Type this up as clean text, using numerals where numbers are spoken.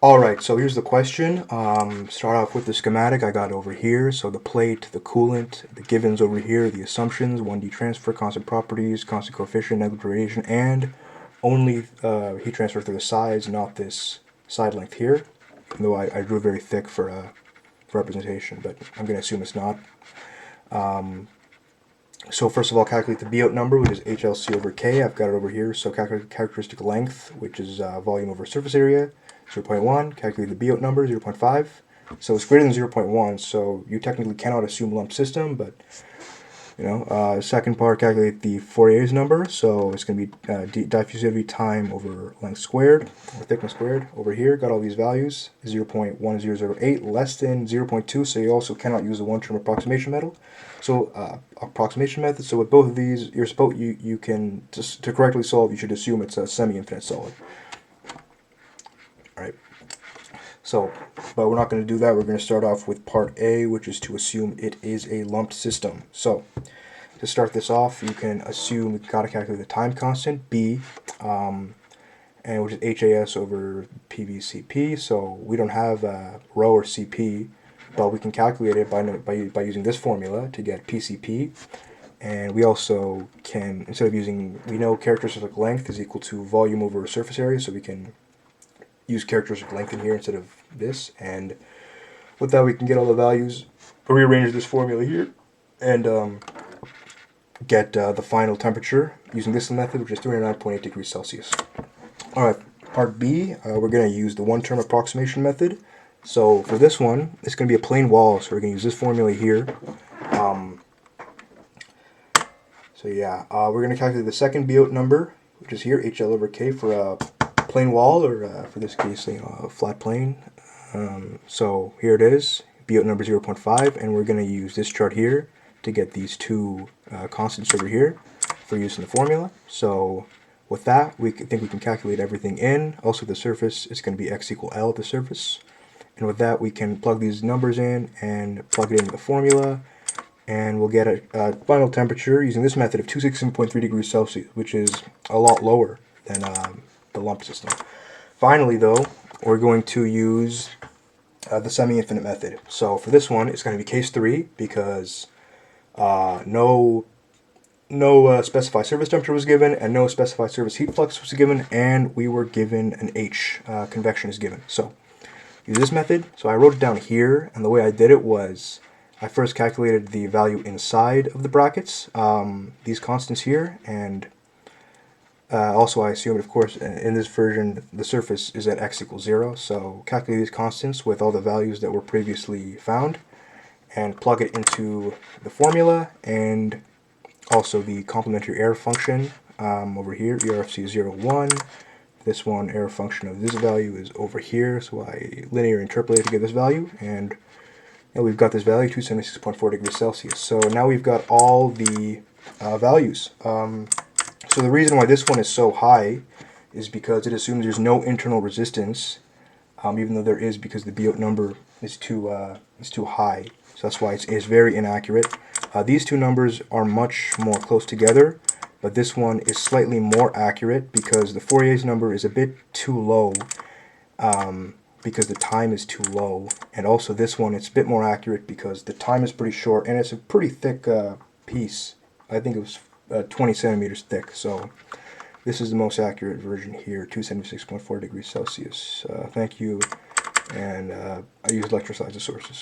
Alright, so here's the question. Start off with the schematic I got over here. So the plate, the coolant, the givens over here, the assumptions, 1D transfer, constant properties, constant coefficient, negligible radiation, and only heat transfer through the sides, not this side length here. Even though I drew very thick for representation, but I'm going to assume it's not. So first of all, calculate the B-out number, which is HLC over K. I've got it over here. So calculate characteristic length, which is volume over surface area, 0.1. Calculate the B-out number, 0.5. So it's greater than 0.1, so you technically cannot assume lump system, but second part, calculate the Fourier's number. So it's going to be diffusivity time over length squared, or thickness squared. Over here, got all these values, 0.1008, less than 0.2, so you also cannot use the one-term approximation method. So So with both of these, you can, to correctly solve, you should assume it's a semi-infinite solid. All right. So, but we're not going to do that. We're going to start off with part A, which is to assume it is a lumped system. So, to start this off, you can assume we've got to calculate the time constant, B, and which is HAS over PVCP. So we don't have rho or CP, but we can calculate it by using this formula to get PCP. And we also can, instead of using, we know characteristic length is equal to volume over surface area, so we can use characteristic length in here instead of this, and with that we can get all the values, rearrange this formula here, and get the final temperature using this method, which is 309.8 degrees Celsius. Alright, part B, we're going to use the one-term approximation method. So for this one, it's going to be a plain wall, so we're going to use this formula here. We're going to calculate the second B-out number, which is here, HL over K, for a plain wall, or for this case, a flat plane. So here it is, B-out number 0.5, and we're going to use this chart here to get these two constants over here for use in the formula. So with that, we think we can calculate everything in. Also, the surface is going to be x equal L at the surface. And with that, we can plug these numbers in and plug it into the formula, and we'll get a final temperature using this method of 216.3 degrees Celsius, which is a lot lower than the lump system. Finally, though, we're going to use the semi-infinite method. So for this one, it's going to be case 3, because no specified surface temperature was given, and no specified surface heat flux was given, and we were given an H, convection is given. So use this method. So I wrote it down here, and the way I did it was I first calculated the value inside of the brackets, these constants here, and also I assumed, of course, in this version, the surface is at x equals 0, so calculate these constants with all the values that were previously found, and plug it into the formula, and also the complementary error function over here, ERFC 0, 1. This one, error function of this value is over here, so I linear interpolated to get this value, and we've got this value, 276.4 degrees Celsius. So now we've got all the values. So the reason why this one is so high is because it assumes there's no internal resistance, even though there is, because the B-out number is too high. So that's why it's very inaccurate. These two numbers are much more close together, but this one is slightly more accurate because the Fourier's number is a bit too low, because the time is too low. And also this one, it's a bit more accurate because the time is pretty short, and it's a pretty thick piece. I think it was 20 centimeters thick. So this is the most accurate version here, 276.4 degrees Celsius. Thank you, and I use electrolyzer sources.